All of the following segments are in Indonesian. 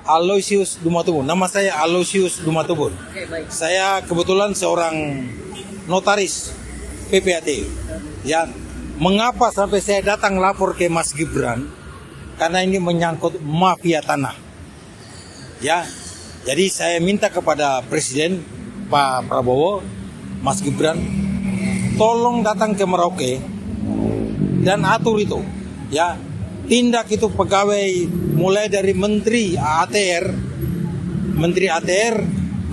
Aloysius Dumatubun. Nama saya Aloysius Dumatubun. Oke, baik. Saya kebetulan seorang notaris PPAT. Ya, mengapa sampai saya datang lapor ke Mas Gibran? Karena ini menyangkut mafia tanah. Ya, jadi saya minta kepada Presiden Pak Prabowo, Mas Gibran, tolong datang ke Merauke dan atur itu. Ya, tindak itu pegawai mulai dari Menteri ATR,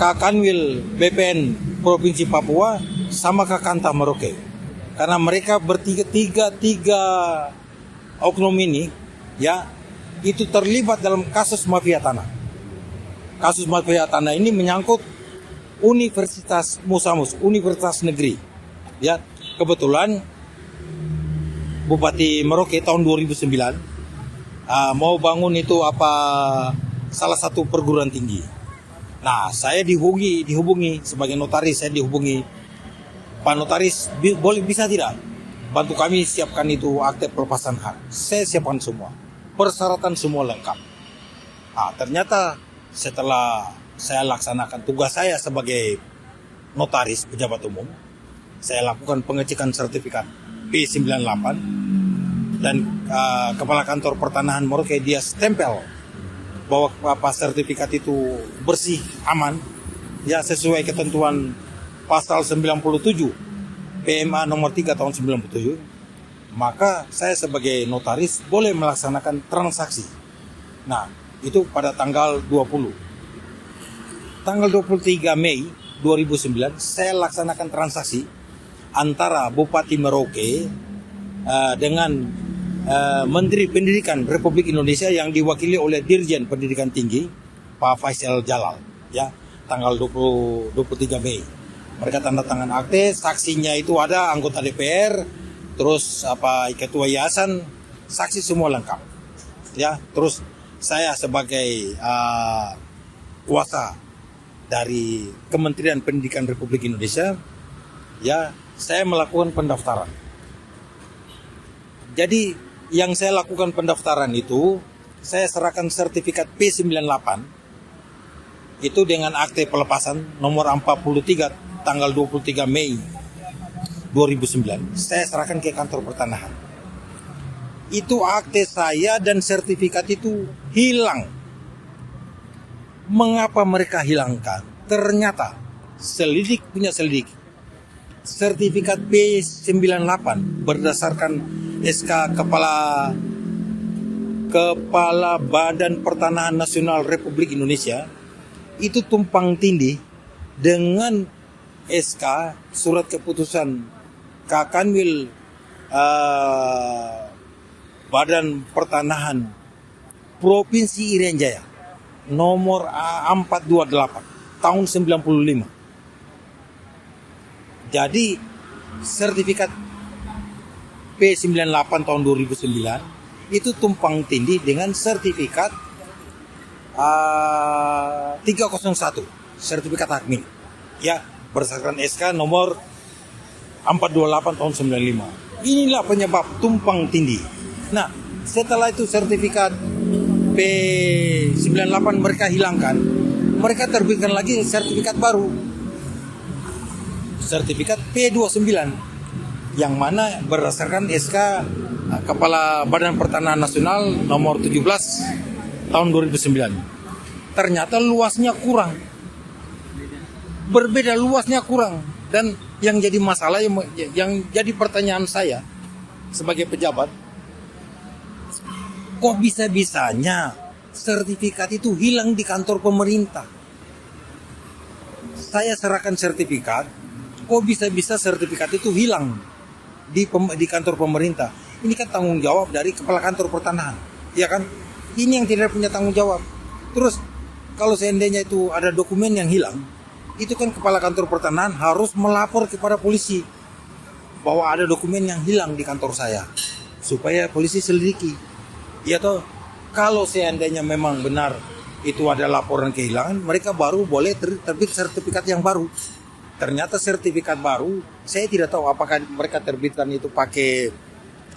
Kakanwil BPN Provinsi Papua sama Kakanta Merauke. Karena mereka tiga oknum ini ya itu terlibat dalam kasus mafia tanah. Kasus mafia tanah ini menyangkut Universitas Musamus, Universitas Negeri. Ya, kebetulan Bupati Merauke tahun 2009 mau bangun itu salah satu perguruan tinggi. Nah, saya dihubungi sebagai notaris, saya dihubungi, Pak Notaris, boleh bisa tidak bantu kami siapkan itu akte pelepasan hak. Saya siapkan semua, persyaratan semua lengkap. Nah, ternyata setelah saya laksanakan tugas saya sebagai notaris pejabat umum, saya lakukan pengecekan sertifikat P98 dan Kepala Kantor Pertanahan Merauke dia stempel bahwa sertifikat itu bersih, aman, ya sesuai ketentuan pasal 97 PMA nomor 3 tahun 97, maka saya sebagai notaris boleh melaksanakan transaksi. Nah, itu pada tanggal 20. Tanggal 23 Mei 2009 saya laksanakan transaksi antara Bupati Merauke dengan Menteri Pendidikan Republik Indonesia yang diwakili oleh Dirjen Pendidikan Tinggi Pak Faisal Jalal, ya, tanggal 23 Mei. Mereka tanda tangan akte, saksinya itu ada anggota DPR, terus ketua yayasan, saksi semua lengkap. Ya, terus saya sebagai kuasa dari Kementerian Pendidikan Republik Indonesia, ya, saya melakukan pendaftaran. Jadi yang saya lakukan pendaftaran itu, saya serahkan sertifikat P98 itu dengan akte pelepasan nomor 43 tanggal 23 Mei 2009. Saya serahkan ke kantor pertanahan. Itu akte saya dan sertifikat itu hilang. Mengapa mereka hilangkan? Ternyata punya selidik. Sertifikat P98 berdasarkan SK Kepala Badan Pertanahan Nasional Republik Indonesia itu tumpang tindih dengan SK Surat Keputusan Kakanwil Badan Pertanahan Provinsi Irian Jaya nomor 428 tahun 95. Jadi sertifikat P98 tahun 2009 itu tumpang tindih dengan sertifikat 301 sertifikat hak milik, ya, berdasarkan SK nomor 428 tahun 95. Inilah penyebab tumpang tindih. Nah, setelah itu sertifikat P98 mereka hilangkan, mereka terbitkan lagi sertifikat baru, sertifikat P29 yang mana berdasarkan SK Kepala Badan Pertanahan Nasional nomor 17 tahun 2009. Ternyata luasnya kurang, berbeda luasnya kurang. Dan yang jadi masalah, yang jadi pertanyaan saya sebagai pejabat, kok bisa-bisanya sertifikat itu hilang di kantor pemerintah? Saya serahkan sertifikat, kok bisa-bisa sertifikat itu hilang di kantor pemerintah? Ini kan tanggung jawab dari Kepala Kantor Pertanahan, ya kan? Ini yang tidak punya tanggung jawab. Terus kalau seandainya itu ada dokumen yang hilang, itu kan Kepala Kantor Pertanahan harus melapor kepada polisi bahwa ada dokumen yang hilang di kantor saya, supaya polisi selidiki. Ya toh, kalau seandainya memang benar itu ada laporan kehilangan, mereka baru boleh terbit sertifikat yang baru. Ternyata sertifikat baru, saya tidak tahu apakah mereka terbitkan itu pakai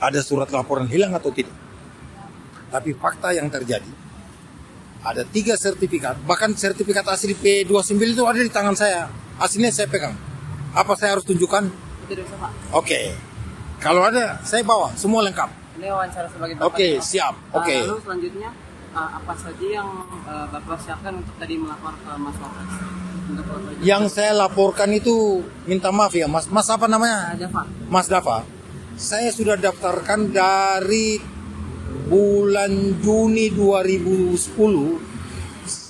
ada surat laporan hilang atau tidak. Tapi fakta yang terjadi, Ada 3 sertifikat, bahkan sertifikat asli P29 itu ada di tangan saya. Aslinya saya pegang. Apa saya harus tunjukkan? Tidak usah, Pak. Oke. Kalau ada, saya bawa semua lengkap. Ini wawancara sebagai Bapak. Oke, siap. Oke. Lalu selanjutnya apa saja yang Bapak siapkan untuk tadi melapor ke Mas Wapres? Untuk Yang saya laporkan itu, minta maaf ya, Mas. Mas apa namanya? ada, Pak. Mas Dava. Saya sudah daftarkan dari bulan Juni 2010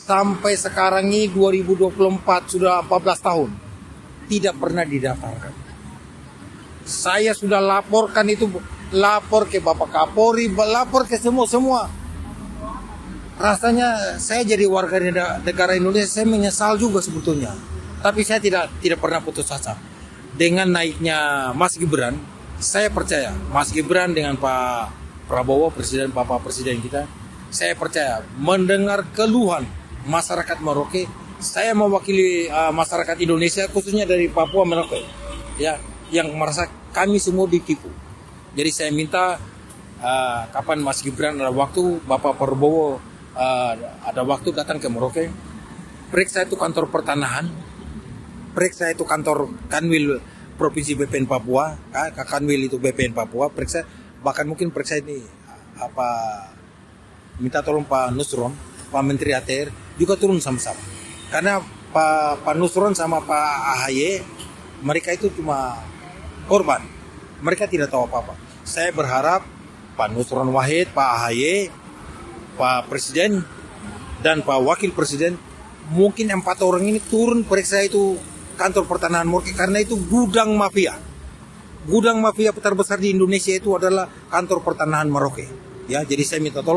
sampai sekarang ini 2024, sudah 14 tahun. Tidak pernah didaftarkan. Saya sudah laporkan itu, lapor ke Bapak Kapolri, lapor ke semua. Rasanya saya jadi warga negara Indonesia, saya menyesal juga sebetulnya. Tapi saya tidak pernah putus asa. Dengan naiknya Mas Gibran, saya percaya Mas Gibran dengan Pak Prabowo, Bapak Presiden kita, saya percaya mendengar keluhan masyarakat Merauke. Saya mewakili masyarakat Indonesia, khususnya dari Papua Merauke, ya, yang merasa kami semua ditipu. Jadi saya minta kapan Mas Gibran ada waktu, Bapak Prabowo ada waktu datang ke Merauke, periksa itu kantor pertanahan, periksa itu kantor Kanwil Provinsi BPN Papua, Kanwil itu BPN Papua, periksa, bahkan mungkin periksa ini minta tolong Pak Nusron, Pak Menteri ATR juga turun sama-sama. Karena Pak Nusron sama Pak AHY, mereka itu cuma korban, mereka tidak tahu apa-apa. Saya berharap Pak Nusron Wahid, Pak AHY, Pak Presiden, dan Pak Wakil Presiden, mungkin 4 orang ini turun periksa itu kantor pertanahan Merauke, karena itu gudang mafia. Gudang mafia terbesar di Indonesia itu adalah kantor pertanahan Merauke. Ya, jadi saya minta tolong